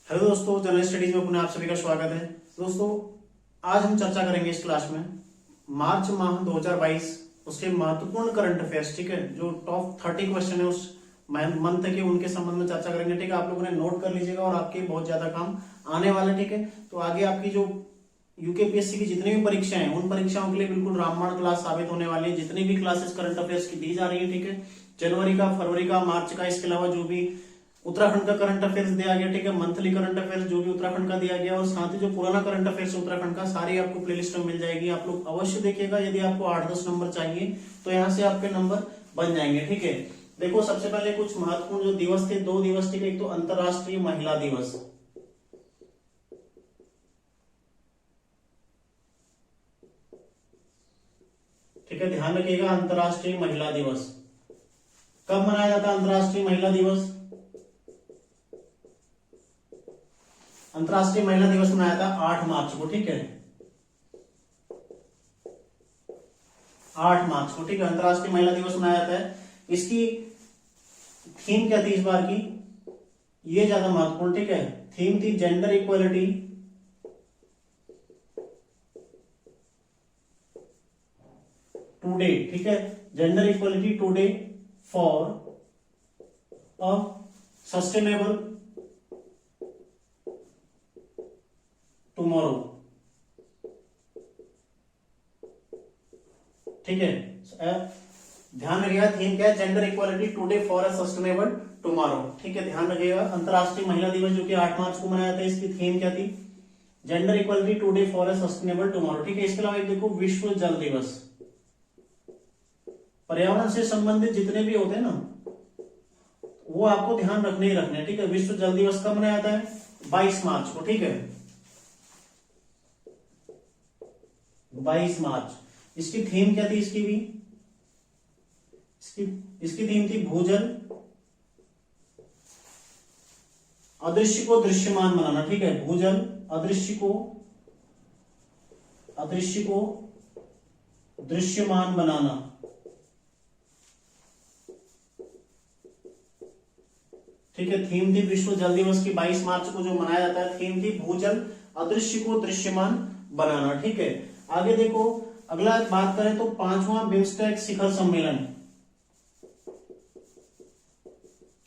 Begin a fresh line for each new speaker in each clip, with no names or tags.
Hello दोस्तों, general studies में पुनः आप सभी का स्वागत है। दोस्तों, आज हम चर्चा करेंगे इस क्लास में मार्च माह 2022 उसके महत्वपूर्ण करंट अफेयर्स। ठीक है, जो टॉप 30 क्वेश्चन है उस मंथ के, उनके संबंध में चर्चा करेंगे। ठीक है, आप लोगों ने नोट कर लीजिएगा और आपके बहुत ज्यादा काम आने वाले। ठीक है, तो आगे आपकी जो यूकेपीएससी की जितनी भी परीक्षाएं हैं उन परीक्षाओं के लिए बिल्कुल रामबाण क्लास साबित होने वाली है। जितनी भी क्लासेस करंट अफेयर्स की दी जा रही है, ठीक है, जनवरी का, फरवरी का, मार्च का, इसके अलावा जो भी उत्तराखंड का करंट अफेयर्स दिया गया, ठीक है, मंथली करंट अफेयर्स जो भी उत्तराखंड का दिया गया, और साथ ही जो पुराना करंट अफेयर्स उत्तराखंड का, सारी आपको प्लेलिस्ट में मिल जाएगी। आप लोग अवश्य देखिएगा। यदि आपको 8-10 नंबर चाहिए तो यहाँ से आपके नंबर बन जाएंगे। ठीक है, देखो सबसे पहले कुछ महत्वपूर्ण जो दिवस थे, 2 दिवस। ठीक है, एक तो अंतरराष्ट्रीय महिला दिवस, ठीक है, ध्यान रखिएगा। अंतरराष्ट्रीय महिला दिवस कब मनाया जाता है? अंतरराष्ट्रीय महिला दिवस, अंतरराष्ट्रीय महिला दिवस मनाया था 8 मार्च को। ठीक है, 8 मार्च को, ठीक है, अंतरराष्ट्रीय महिला दिवस मनाया जाता है। इसकी थीम क्या थी इस बार की, ये ज्यादा महत्वपूर्ण। ठीक है, थीम थी जेंडर इक्वलिटी टुडे। ठीक है, gender equality today for a sustainable tomorrow. ठीक है, ध्यान रखिएगा थीम क्या है, gender equality today for a sustainable tomorrow. ठीक है, ध्यान रखिएगा। अंतरराष्ट्रीय महिला दिवस जो कि 8 मार्च को मनाया था, इसकी थीम क्या थी? Gender equality today for a sustainable tomorrow. ठीक है, इसके अलावा एक देखो विश्व जल दिवस। पर्यावरण से संबंधित जितने भी होते हैं ना, वो आपको ध्यान रखने ही रखने। ठीक है, विश्व जल दिवस कब मनाया जाता है? 22 मार्च को। ठीक है, 22 मार्च। इसकी थीम क्या थी? इसकी थीम थी भूजल अदृश्य को दृश्यमान बनाना। ठीक है, भूजल अदृश्य को दृश्यमान बनाना। ठीक है, थीम थी विश्व जल दिवस की 22 मार्च को जो मनाया जाता है, थीम थी भूजल अदृश्य को दृश्यमान बनाना। ठीक है, आगे देखो, अगला बात करें तो 5वां बिम्स्टेक शिखर सम्मेलन।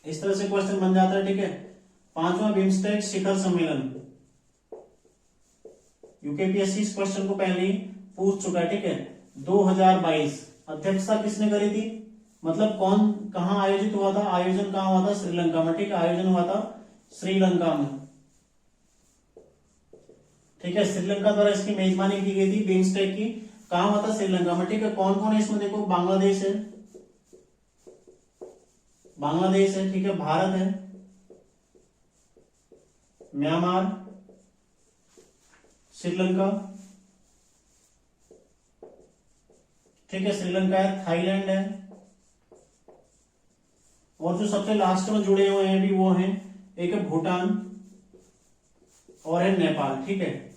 इस तरह से क्वेश्चन बन जाता है। ठीक है, 5वां बिम्स्टेक शिखर सम्मेलन, यूकेपीएससी इस क्वेश्चन को पहले ही पूछ चुका है। ठीक है, 2022 अध्यक्षता किसने करी थी? मतलब कौन, कहां आयोजित हुआ था? आयोजन कहां हुआ था? श्रीलंका में। ठीक है, आयोजन हुआ था श्रीलंका में। ठीक है, श्रीलंका द्वारा इसकी मेजबानी की गई थी बिम्स्टेक की। कहां हुआ था? श्रीलंका में। ठीक है, कौन कौन है इसमें? देखो, बांग्लादेश है, ठीक है, भारत है, म्यांमार, श्रीलंका, ठीक है, श्रीलंका है, थाईलैंड है, और जो सबसे लास्ट में जुड़े हुए हैं भी वो हैं, एक है भूटान और है नेपाल। ठीक है,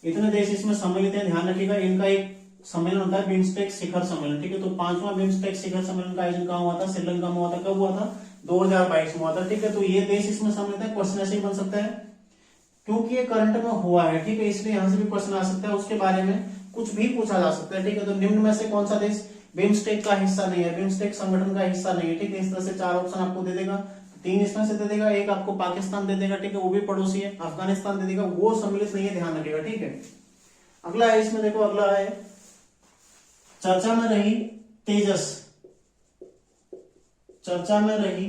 इतने देश इसमें सम्मिलित हैं। ध्यान रखिएगा, इनका एक सम्मेलन होता है बिम्स्टेक शिखर सम्मेलन। ठीक है, तो 5वां बिम्स्टेक शिखर सम्मेलन का आयोजन कहां हुआ था? श्रीलंका में हुआ था। कब हुआ था? 2022 में हुआ था। ठीक है, तो ये देश इसमें सम्मिलित है। क्वेश्चन ऐसे ही बन सकता है क्योंकि ये करंट में हुआ है। ठीक है, इसलिए यहां से भी क्वेश्चन आ सकता है, उसके बारे में कुछ भी पूछा जा सकता है। ठीक है, तो निम्न में से कौन सा देश बिम्स्टेक का हिस्सा नहीं है, बिम्स्टेक संगठन का हिस्सा नहीं है? ठीक है, इस तरह से 4 ऑप्शन आपको दे देगा, 3 इसमें से दे देगा, एक आपको पाकिस्तान दे देगा, ठीक है, वो भी पड़ोसी है, अफगानिस्तान दे देगा, वो सम्मिलित नहीं है, ध्यान रखिएगा। ठीक है, अगला है इसमें, देखो अगला है चर्चा में रही तेजस, चर्चा में रही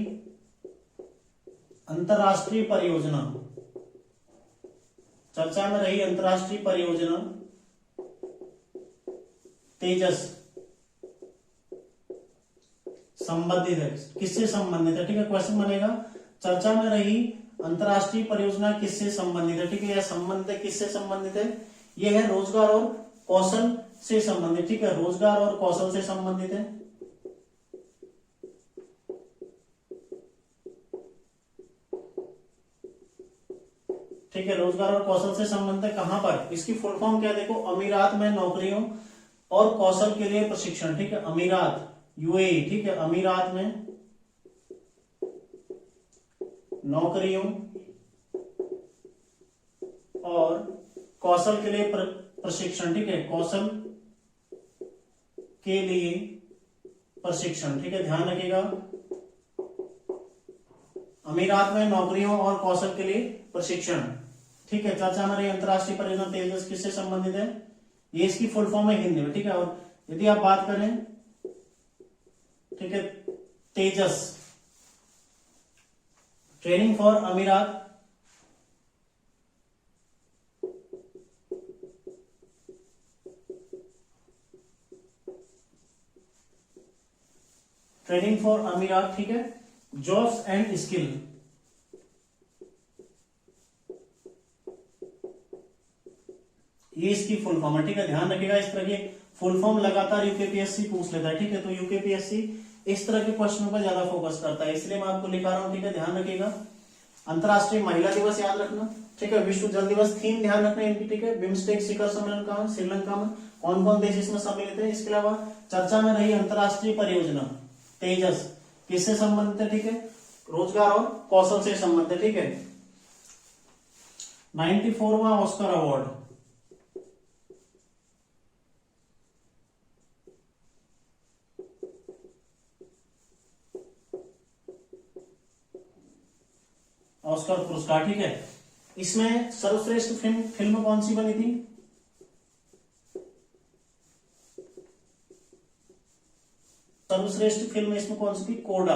अंतरराष्ट्रीय परियोजना, चर्चा में रही अंतरराष्ट्रीय परियोजना तेजस संबंधित है, किससे संबंधित है? ठीक है, क्वेश्चन बनेगा चर्चा में रही अंतरराष्ट्रीय परियोजना किससे संबंधित है? ठीक है, यह संबंध किससे संबंधित है? यह है रोजगार और कौशल से संबंधित। ठीक है, रोजगार और कौशल से संबंधित है। ठीक है, रोजगार और कौशल से संबंधित है। कहां पर? इसकी फुल फॉर्म क्या है? देखो, अमीरात में नौकरियों और कौशल के लिए प्रशिक्षण। ठीक है, अमीरात, यूएई। ठीक है, अमीरात में नौकरियों कौशल के लिए प्रशिक्षण, ठीक है, कौशल के लिए प्रशिक्षण, ठीक है, ध्यान रखिएगा। अमीरात में नौकरियों और कौशल के लिए प्रशिक्षण, ठीक है। चर्चा में रही अंतरराष्ट्रीय परियोजना तेजस किससे संबंधित है, ये इसकी फुल फॉर्म है हिंदी में, ठीक है। और यदि आप बात करें, ठीक है, तेजस ट्रेनिंग फॉर अमीरात, ट्रेनिंग फॉर अमीरात, ठीक है, जॉब्स एंड स्किल, ये इसकी फुल फॉर्म है, ठीक है। ध्यान रखिएगा, इस तरह के फुल फॉर्म लगातार यूकेपीएससी पूछ लेता है, ठीक है। तो यूकेपीएससी इस तरह के क्वेश्चनों पर ज्यादा फोकस करता है, इसलिए मैं आपको लिखा रहा हूं, ठीक है, ध्यान रखिएगा। अंतरराष्ट्रीय महिला दिवस याद रखना, ठीक है। विश्व जल दिवस, थीम ध्यान रखना इनकी, ठीक है। बिम्स्टेक शिखर सम्मेलन कहां, श्रीलंका में, कौन कौन देश इसमें सम्मिलित है। इसके अलावा चर्चा में रही अंतरराष्ट्रीय परियोजना तेजस किससे संबंधित है, ठीक है, रोजगार और कौशल से संबंधित है, ठीक है। 94वां ऑस्कर अवार्ड, ऑस्कर पुरस्कार, ठीक है। इसमें सर्वश्रेष्ठ फिल्म कौन सी बनी थी, सर्वश्रेष्ठ फिल्म इसमें कौन सी थी, कोडा,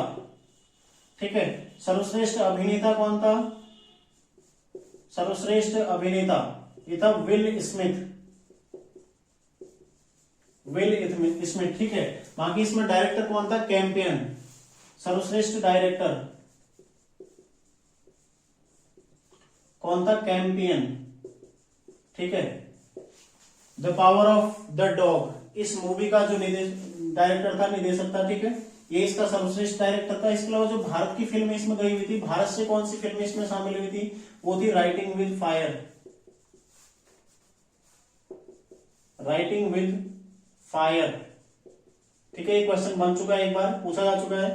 ठीक है। सर्वश्रेष्ठ अभिनेता कौन था, सर्वश्रेष्ठ अभिनेता ये था विल स्मिथ, विल स्मिथ, ठीक है। बाकी इसमें डायरेक्टर कौन था, कैंपियन, सर्वश्रेष्ठ डायरेक्टर कौन था, कैंपियन, ठीक है। The power of the dog, इस मूवी का जो डायरेक्टर था, निर्देशक था, ठीक है, ये इसका सर्वश्रेष्ठ डायरेक्टर था। इसके अलावा जो भारत की फिल्म इसमें गई हुई थी, भारत से कौन सी फिल्म इसमें शामिल हुई थी, वो थी writing with fire, writing with fire, ठीक है। ये क्वेश्चन बन चुका है, एक बार पूछा जा चुका है,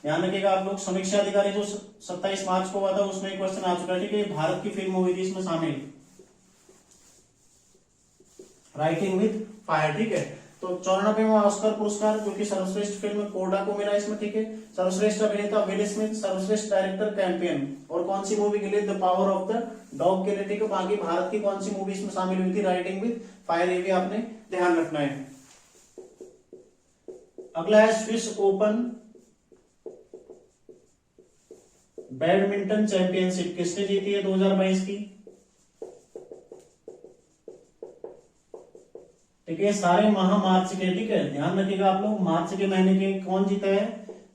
ध्यान रखिएगा आप लोग। समीक्षा अधिकारी जो 27 मार्च को हुआ था उसमें एक क्वेश्चन आ चुका है, ठीक है। भारत की फिल्म हुई थी इसमें शामिल, राइटिंग विद फायर, ठीक है। तो 94वां ऑस्कर पुरस्कार जो कि सर्वश्रेष्ठ फिल्म कोडा को मिला इसमें, ठीक है। सर्वश्रेष्ठ अभिनेता विल स्मिथ, सर्वश्रेष्ठ डायरेक्टर कैंपियन, और कौन सी मूवी के लिए, the power of the dog के लिए, ठीक है। बाकी भारत की कौन सी मूवी इसमें शामिल हुई थी, राइटिंग विद फायर, ये भी आपने ध्यान रखना है। अगला है स्विस ओपन बैडमिंटन चैंपियनशिप किसने जीती है 2022 की, ठीक है। सारे माह मार्च के, ठीक है, ध्यान रखिएगा आप लोग, मार्च के महीने के कौन जीता है,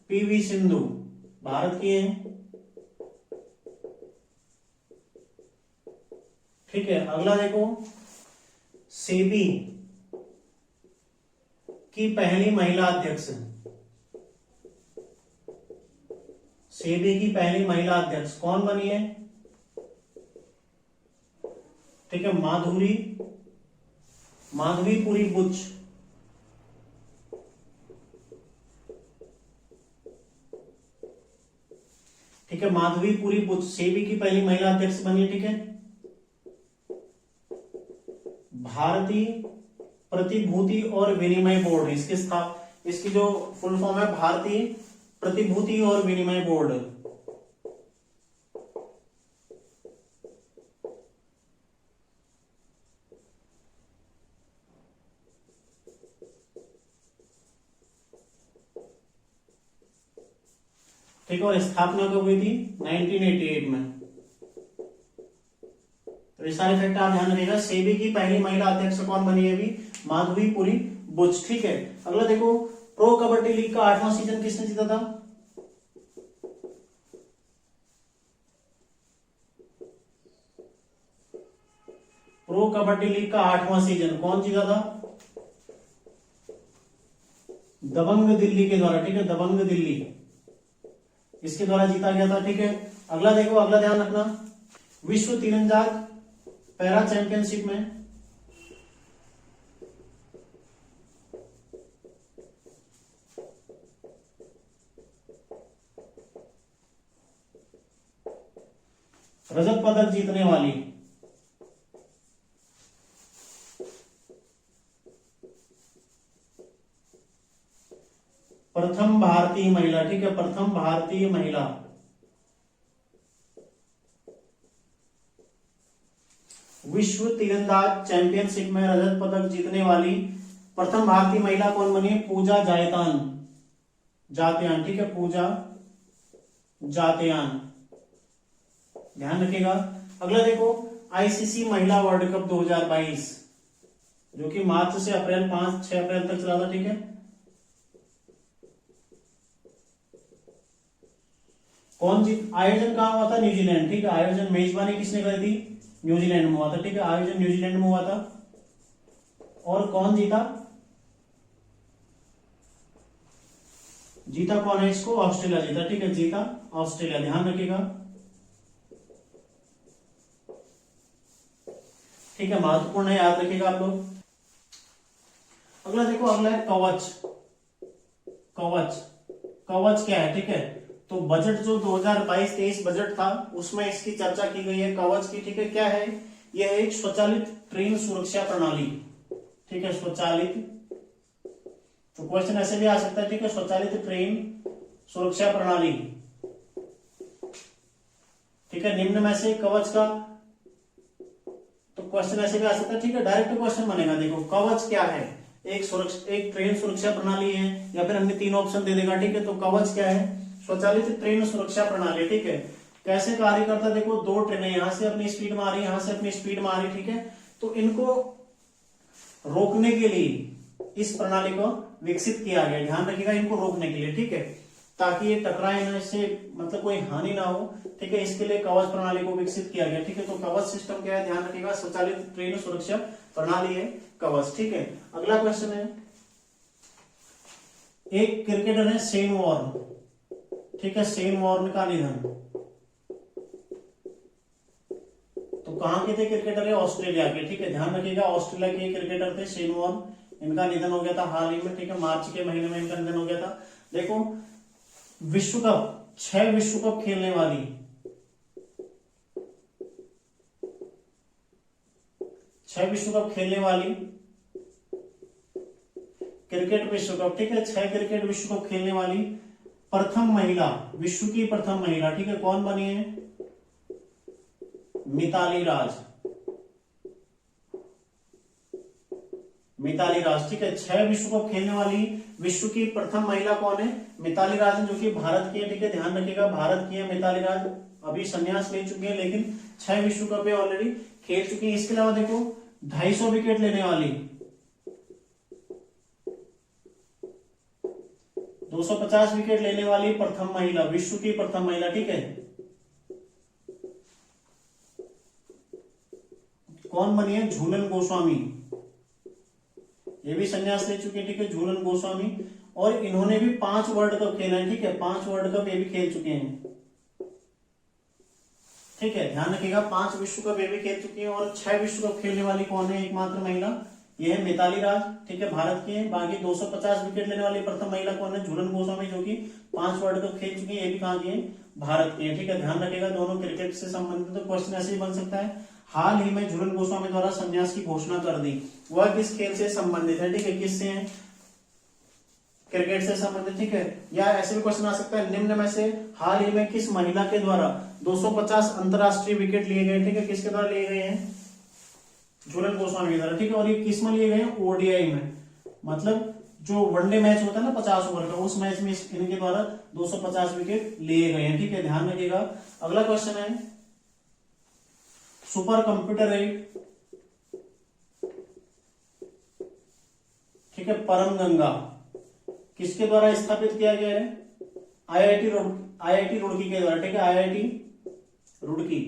पीवी सिंधु, भारत की है, ठीक है। अगला देखो, सेबी की पहली महिला अध्यक्ष, सेबी की पहली महिला अध्यक्ष कौन बनी है, ठीक है, माधवीपुरी बुच, ठीक है, माधवीपुरी बुच सेबी की पहली महिला अध्यक्ष बनी है, ठीक है। भारतीय प्रतिभूति और विनिमय बोर्ड, इसकी जो फुल फॉर्म है भारतीय प्रतिभूति और विनिमय बोर्ड, ठीक है। और स्थापना कब हुई थी, 1988 में। तो ये सारे फैक्ट आप ध्यान रखिएगा। सेबी की पहली महिला अध्यक्ष कौन बनी है अभी, माधवीपुरी बुच, ठीक है। अगला देखो, प्रो कबड्डी लीग का 8वां सीजन किसने जीता था, प्रो कबड्डी लीग का 8वां सीजन कौन जीता था, दबंग दिल्ली के द्वारा, ठीक है, दबंग दिल्ली इसके द्वारा जीता गया था, ठीक है। अगला देखो, अगला ध्यान रखना, विश्व तीरंदाज पैरा चैंपियनशिप में रजत पदक जीतने वाली भारतीय महिला, ठीक है, प्रथम भारतीय महिला। विश्व तीरंदाज चैंपियनशिप में रजत पदक जीतने वाली प्रथम भारतीय महिला कौन बनी है? पूजा जातयान, ठीक है, पूजा जातयान, ध्यान रखिएगा। अगला देखो, आईसीसी महिला वर्ल्ड कप 2022 जो कि मार्च से अप्रैल 5-6 अप्रैल तक चला था, ठीक है। कौन जीत, आयोजन कहां हुआ था? न्यूजीलैंड, ठीक है। आयोजन, मेजबानी किसने करी थी? न्यूजीलैंड में हुआ था, ठीक है। आयोजन न्यूजीलैंड में हुआ था। और कौन जीता? जीता कौन है इसको? ऑस्ट्रेलिया जीता, ठीक है, जीता ऑस्ट्रेलिया, ध्यान रखिएगा, ठीक है, महत्वपूर्ण है, याद रखिएगा आप लोग। अगला देखो, अगला है कवच। कवच क्या है? ठीक है, तो बजट जो 2022-23 बजट था उसमें इसकी चर्चा की गई है कवच की, ठीक है। क्या है? यह एक स्वचालित ट्रेन सुरक्षा प्रणाली, ठीक है, स्वचालित, तो क्वेश्चन ऐसे भी आ सकता है, ठीक है, स्वचालित ट्रेन सुरक्षा प्रणाली, ठीक है। निम्न में से कवच का, तो क्वेश्चन ऐसे भी आ सकता है, ठीक है, डायरेक्ट क्वेश्चन बनेगा। देखो कवच क्या है? एक ट्रेन सुरक्षा प्रणाली है, या फिर हमने 3 ऑप्शन दे देगा, ठीक है। तो कवच क्या है? स्वचालित ट्रेन सुरक्षा प्रणाली, ठीक है। कैसे कार्य करता है? देखो, 2 ट्रेनें यहां से अपनी स्पीड में आ रही, यहां से अपनी स्पीड में आ रही, ठीक है। तो इनको रोकने के लिए इस प्रणाली को विकसित किया गया, ध्यान रखिएगा, इनको रोकने के लिए, ठीक है, ताकि ये टकराए ना, इससे मतलब कोई हानि ना हो, ठीक है। इसके लिए कवच प्रणाली को विकसित किया गया, ठीक है। तो कवच सिस्टम क्या है? ध्यान रखिएगा, स्वचालित ट्रेन सुरक्षा प्रणाली है कवच, ठीक है। अगला क्वेश्चन है, एक क्रिकेटर है शेन वॉर्न, ठीक है, शेन वॉर्न का निधन, तो कहां के थे क्रिकेटर है? ऑस्ट्रेलिया के, ठीक है, ध्यान रखिएगा, ऑस्ट्रेलिया के क्रिकेटर थे शेन वॉर्न, इनका निधन हो गया था हाल ही में, ठीक है, मार्च के महीने में इनका निधन हो गया था। देखो, विश्व कप, 6 विश्व कप खेलने वाली, 6 विश्व कप खेलने वाली क्रिकेट विश्व कप, ठीक है, 6 क्रिकेट विश्व कप खेलने वाली प्रथम महिला, विश्व की प्रथम महिला, ठीक है, कौन बनी है? मिताली राज, मिताली राज, ठीक है, 6 विश्व कप खेलने वाली विश्व की प्रथम महिला कौन है? मिताली राज, जो कि भारत की है, ठीक है, ध्यान रखिएगा, भारत की है मिताली राज, अभी संन्यास ले चुकी है, लेकिन 6 विश्व कप ऑलरेडी खेल चुकी है। इसके अलावा देखो, 250 विकेट लेने वाली, 250 विकेट लेने वाली प्रथम महिला, विश्व की प्रथम महिला, ठीक है, कौन बनी है? झूलन गोस्वामी, ये भी संन्यास ले चुके हैं, ठीक है, झूलन गोस्वामी, और इन्होंने भी 5 वर्ल्ड कप खेला है, ठीक है, 5 वर्ल्ड कप ये भी खेल चुके हैं, ठीक है, ध्यान रखिएगा, 5 विश्व कप ये भी खेल चुकी है। और 6 विश्व कप खेलने वाली कौन है? एकमात्र महिला, ये है मिताली राज, ठीक है, भारत की है। बाकी 250 विकेट लेने वाली प्रथम महिला कौन है? झूलन गोस्वामी, जो कि 5 वर्ल्ड कप खेल चुकी है, ये भी कहां की है? भारत की है, ठीक है, ध्यान रखिएगा, दोनों क्रिकेट से संबंधित। तो क्वेश्चन ऐसे ही बन सकता है, हाल ही में झूलन गोस्वामी द्वारा संन्यास की घोषणा कर दी, वह किस खेल से संबंधित है? ठीक है, किससे है? क्रिकेट से संबंधित, ठीक है। या ऐसे भी क्वेश्चन आ सकता है, निम्न में से हाल ही में किस महिला के द्वारा 250 अंतरराष्ट्रीय विकेट लिए गए? ठीक है, किसके द्वारा लिए गए हैं? झूलन गोस्वामी के द्वारा, ठीक है। और ये किस में लिए गए हैं? ओडीआई में, मतलब जो वनडे मैच होता है ना 50 ओवर का, उस मैच में इनके द्वारा 250 विकेट लिए गए हैं, ठीक है, ध्यान रखिएगा। अगला क्वेश्चन है, सुपर कंप्यूटर एड, ठीक है, परम गंगा किसके द्वारा स्थापित किया गया है? आईआईटी रुड़की के द्वारा, ठीक है, आईआईटी रुड़की,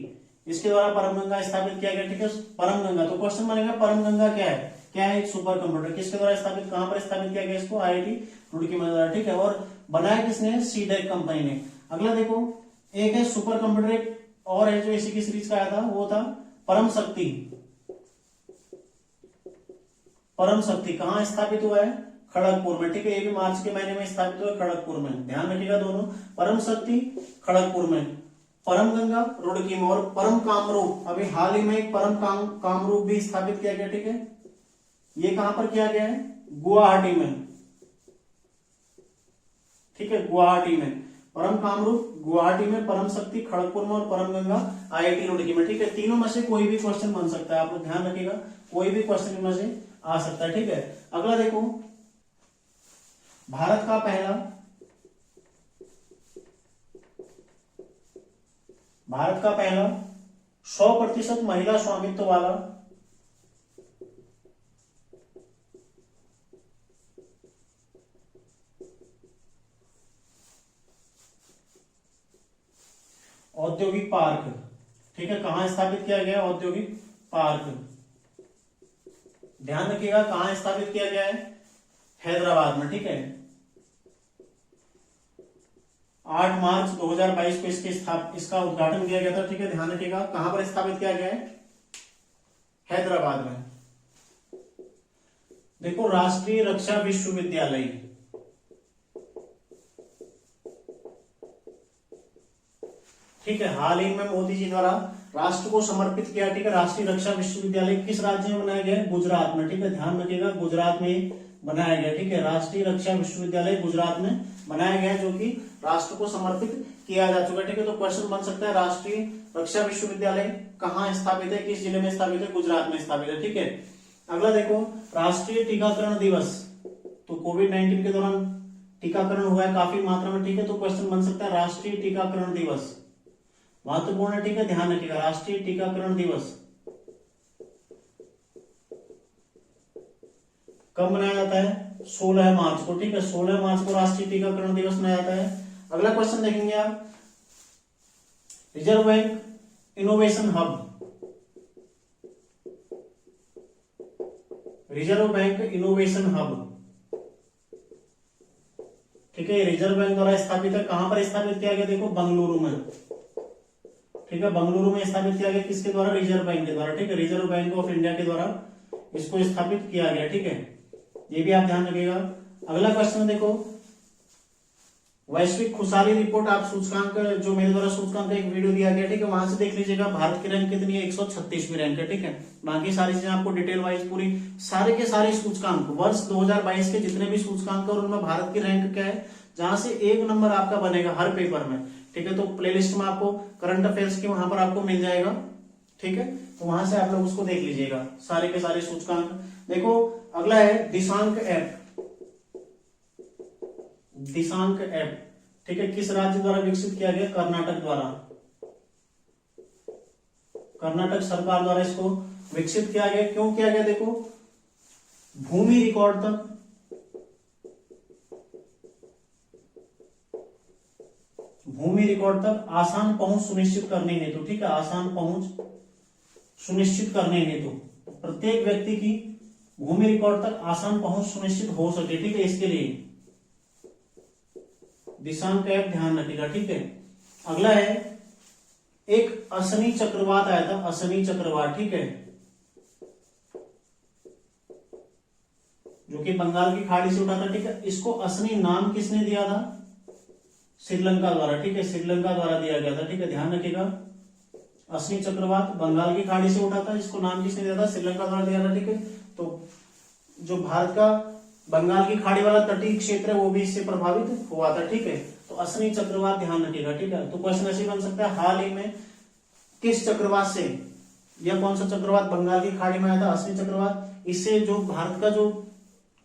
इसके द्वारा परम गंगा स्थापित किया गया, ठीक है, परम गंगा। तो क्वेश्चन बनेगा परम गंगा क्या है? क्या है? एक सुपर कंप्यूटर, किसके द्वारा स्थापित, कहां पर स्थापित किया गया इसको? आईआईटी रुड़की में द्वारा, ठीक है। और बनाया किसने? सीडेक कंपनी ने। अगला देखो, एक है सुपर कंप्यूटर, एक और है जो इसी की सीरीज का आया था, वो था परम शक्ति। परम शक्ति कहां स्थापित हुआ है? खड़गपुर में, ठीक है, ये भी मार्च के महीने में स्थापित हुआ खड़गपुर में, ध्यान रखिएगा दोनों, परम शक्ति खड़गपुर में, परम गंगा रुड़की में। और परम कामरूप, अभी हाल ही में एक परम कामरूप भी स्थापित किया गया, ठीक है, ये कहां पर किया गया है? गुवाहाटी में, ठीक है, गुवाहाटी में। परम कामरूप गुवाहाटी में, परम शक्ति खड़गपुर में और परम गंगा IIT रुड़की में। ठीक है, तीनों में से कोई भी क्वेश्चन बन सकता है, आप लोग ध्यान रखिएगा, कोई भी क्वेश्चन इनमें से आ सकता है। ठीक है, अगला देखो, भारत का पहला 100% महिला स्वामित्व वाला औद्योगिक पार्क, ठीक है, कहां स्थापित किया गया है? औद्योगिक पार्क, ध्यान रखिएगा, कहां स्थापित किया गया है? हैदराबाद में। ठीक है, 8 मार्च 2022 को इसका उद्घाटन किया गया था। ठीक है, ध्यान रखिएगा, कहां पर स्थापित किया गया है? हैदराबाद में। देखो, राष्ट्रीय रक्षा विश्वविद्यालय, ठीक है, हाल ही में मोदी जी द्वारा राष्ट्र को समर्पित किया। ठीक है, राष्ट्रीय रक्षा विश्वविद्यालय किस राज्य में बनाया गया है? गुजरात में। ठीक है, ध्यान रखिएगा, गुजरात में बनाया गया। ठीक है, राष्ट्रीय रक्षा विश्वविद्यालय गुजरात में बनाया गया, जो कि राष्ट्र को समर्पित किया जा चुका है। ठीक है, तो क्वेश्चन बन सकता है, राष्ट्रीय रक्षा विश्वविद्यालय कहाँ स्थापित है, किस जिले में स्थापित है? गुजरात में स्थापित है। ठीक है, अगला देखो, राष्ट्रीय टीकाकरण दिवस, तो कोविड-19 के दौरान टीकाकरण हुआ है काफी मात्रा में। ठीक है, तो क्वेश्चन बन सकता है, राष्ट्रीय टीकाकरण दिवस महत्वपूर्ण है। ठीक है, ध्यान रखिएगा, राष्ट्रीय टीकाकरण दिवस कब मनाया जाता है? 16 मार्च को। ठीक है, 16 मार्च को राष्ट्रीय टीकाकरण दिवस मनाया जाता है। अगला क्वेश्चन देखेंगे आप, reserve bank innovation hub, reserve bank innovation hub, ठीक है, रिजर्व बैंक द्वारा स्थापित है। कहां पर स्थापित किया गया? देखो, बंगलुरु में। ठीक है, बंगलुरु में स्थापित किया गया, किसके द्वारा? रिजर्व बैंक के द्वारा। ठीक है, रिजर्व बैंक ऑफ इंडिया के द्वारा इसको स्थापित किया गया। ठीक है, ये भी आप ध्यान रखिएगा। अगला क्वेश्चन देखो, वैश्विक खुशहाली रिपोर्ट, आप सूचकांक, जो मेरे द्वारा सूचकांक का एक वीडियो दिया गया, ठीक है, वहां से देख लीजिएगा, भारत की रैंक कितनी है? 136वीं रैंक है। ठीक है, बाकी सारी चीजें आपको डिटेल वाइज पूरी सारे के सारे सूचकांक वर्ष 2022 के जितने भी सूचकांक और उनमें भारत की रैंक क्या है, जहां से 1 नंबर आपका बनेगा हर पेपर में। ठीक है, तो प्लेलिस्ट में आपको करंट अफेयर्स की वहां पर आपको मिल जाएगा। ठीक है, तो वहां से आप लोग उसको देख लीजिएगा, सारे के सारे सूचकांक। देखो, अगला है दिशांक ऐप, दिशांक ऐप, ठीक है, किस राज्य द्वारा विकसित किया गया? कर्नाटक द्वारा, कर्नाटक सरकार द्वारा इसको विकसित किया गया। क्यों किया गया? देखो, भूमि रिकॉर्ड तक, भूमि रिकॉर्ड तक आसान पहुंच सुनिश्चित करने हेतु, ठीक है, आसान पहुंच सुनिश्चित करने हेतु प्रत्येक व्यक्ति की भूमि रिकॉर्ड तक आसान पहुंच सुनिश्चित हो सके। ठीक है, इसके लिए दिशांक ऐप ध्यान रखिएगा। ठीक है, अगला है, एक असनी चक्रवात आया था, असनी चक्रवात, ठीक है, जो कि बंगाल की खाड़ी से उठा था। ठीक है, इसको असनी नाम किसने दिया था? श्रीलंका द्वारा। ठीक है, श्रीलंका द्वारा दिया गया था। ठीक है, ध्यान रखिएगा, असनी चक्रवात बंगाल की खाड़ी से उठा था, इसको नाम किसने दिया था? श्रीलंका द्वारा दिया था। ठीक है, तो जो भारत का बंगाल की खाड़ी वाला तटीय क्षेत्र है वो भी इससे प्रभावित हुआ था। ठीक है, तो असनी चक्रवात ध्यान रखिएगा। ठीक है, तो क्वेश्चन ऐसे बन सकता है, हाल ही में किस चक्रवात से, यह कौन सा चक्रवात बंगाल की खाड़ी में आया था? असनी चक्रवात। इससे जो भारत का जो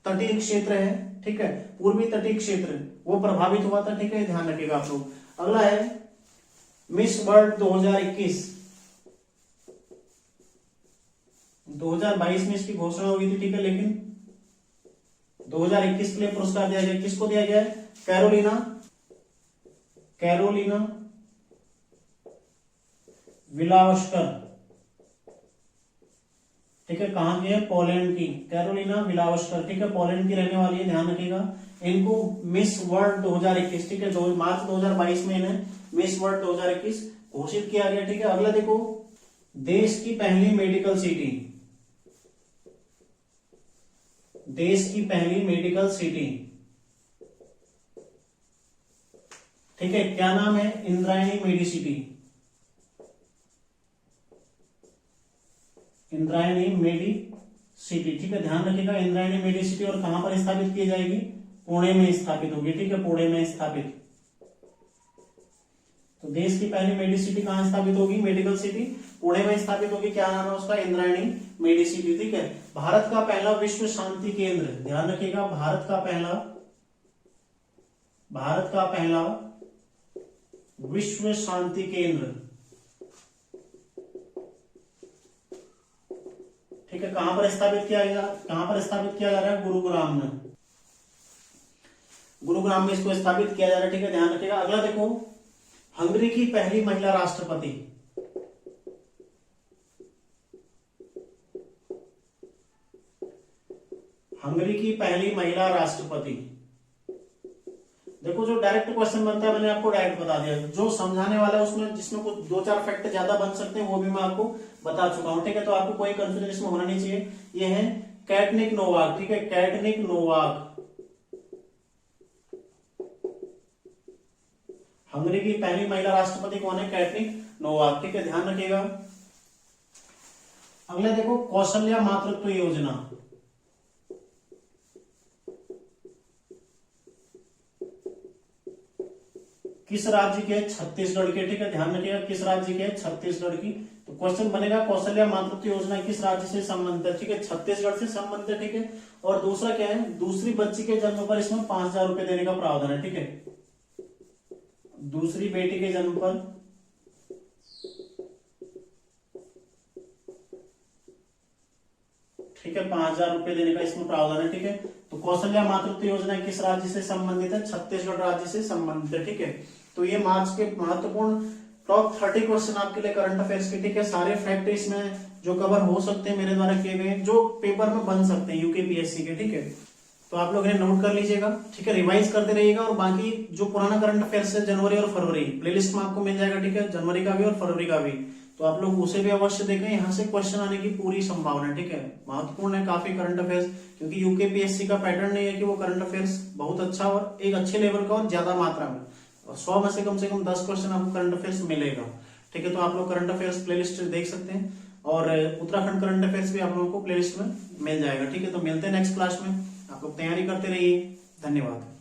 तटीय क्षेत्र है, ठीक है, पूर्वी तटीय क्षेत्र, वो प्रभावित हुआ था। ठीक है, ध्यान रखिएगा आप लोग। अगला है मिस वर्ल्ड 2021, 2022 में इसकी घोषणा हुई थी। ठीक है, लेकिन 2021 के लिए पुरस्कार दिया गया, किसको दिया गया है? Carolina, Carolina Vilavaskar. ठीक है, कहां की है? पोलैंड की, कैरोलिना विलावस्कर। ठीक है, पोलैंड की रहने वाली है, ध्यान रखिएगा। इनको मिस वर्ल्ड 2021, ठीक है, मार्च 2022 में इन्हें मिस वर्ल्ड 2021 घोषित किया गया। ठीक है, अगला देखो, देश की पहली मेडिकल सिटी, देश की पहली मेडिकल सिटी, ठीक है, क्या नाम है? इंद्रायणी मेडिसिटी, इंद्रायणी मेडिसिटी। ठीक है, ध्यान रखिएगा, इंद्रायणी मेडिसिटी, और कहां पर स्थापित की जाएगी? पुणे में स्थापित होगी, ठीक है, पुणे में स्थापित। तो देश की पहली मेडिसिटी कहां स्थापित होगी, मेडिकल सिटी पुणे में स्थापित होगी। क्या नाम है उसका, इंद्रायणी मेडिसिटी, ठीक है। भारत का पहला विश्व शांति केंद्र, ध्यान रखिएगा, भारत का पहला विश्व शांति केंद्र, ठीक है, कहां पर स्थापित किया जा रहा है, गुरुग्राम में, गुरुग्राम में इसको स्थापित किया जा रहा है, ठीक है, ध्यान रखिएगा। अगला देखो, हंगरी की पहली महिला राष्ट्रपति, हंगरी की पहली महिला राष्ट्रपति। देखो, जो डायरेक्ट क्वेश्चन बनता है मैंने आपको डायरेक्ट बता दिया, जो समझाने वाला है उसमें जिसमें कुछ 2-4 फैक्ट ज्यादा बन सकते हैं वो भी मैं आपको बता चुका हूं, ठीक है। तो आपको कोई कंफ्यूजन इसमें होना नहीं चाहिए। ये है कैटनिक नोवाक, ठीक है, कैटनिक नोवाक, हंगरी की पहली महिला राष्ट्रपति कौन है, कैटनिक नोवाक, ठीक है, ध्यान रखिएगा। अगले देखो, कौशल्या मातृत्व योजना, किस राज्य के, छत्तीसगढ़ के, ठीक है, ध्यान रखिएगा, किस राज्य के, छत्तीसगढ़ की। तो क्वेश्चन बनेगा कौशल्या मातृत्व योजना किस राज्य से संबंधित है, ठीक है, छत्तीसगढ़ से संबंधित है, ठीक है। और दूसरा क्या है, दूसरी बच्ची के जन्म पर इसमें 5,000 रुपए देने का प्रावधान है, ठीक है, दूसरी बेटी के जन्म पर ठीक है 5,000 रुपए देने का इसमें प्रावधान है, ठीक है। तो कौशल्या मातृत्व योजना किस राज्य से संबंधित है, छत्तीसगढ़ राज्य से संबंधित है, ठीक है। तो ये मार्च के महत्वपूर्ण टॉप 30 क्वेश्चन आपके लिए करंट अफेयर्स के, ठीक है। सारे फैक्ट इसमें जो कवर हो सकते हैं मेरे द्वारा किए गए, जो पेपर में बन सकते हैं यूकेपीएससी के, ठीक है। तो आप लोग इन्हें नोट कर लीजिएगा, ठीक है, रिवाइज करते रहिएगा। और बाकी जो पुराना करंट अफेयर्स है जनवरी और फरवरी, प्लेलिस्ट में आपको मिल जाएगा, ठीक है, जनवरी का भी और फरवरी का भी। तो आप लोग उसे भी अवश्य देखें, यहाँ से क्वेश्चन आने की पूरी संभावना है, ठीक है। महत्वपूर्ण है काफी करंट अफेयर्स, क्योंकि यूकेपीएससी का पैटर्न नहीं है कि वो करंट अफेयर्स बहुत अच्छा और एक अच्छे लेवल का और ज्यादा मात्रा में, 100 में से कम 10 क्वेश्चन आपको करंट अफेयर्स मिलेगा, ठीक है। तो आप लोग करंट अफेयर्स प्लेलिस्ट देख सकते हैं, और उत्तराखंड करंट अफेयर्स भी आप लोगों को प्लेलिस्ट में मिल जाएगा, ठीक है। तो मिलते हैं नेक्स्ट क्लास में, आप लोग तैयारी करते रहिए, धन्यवाद।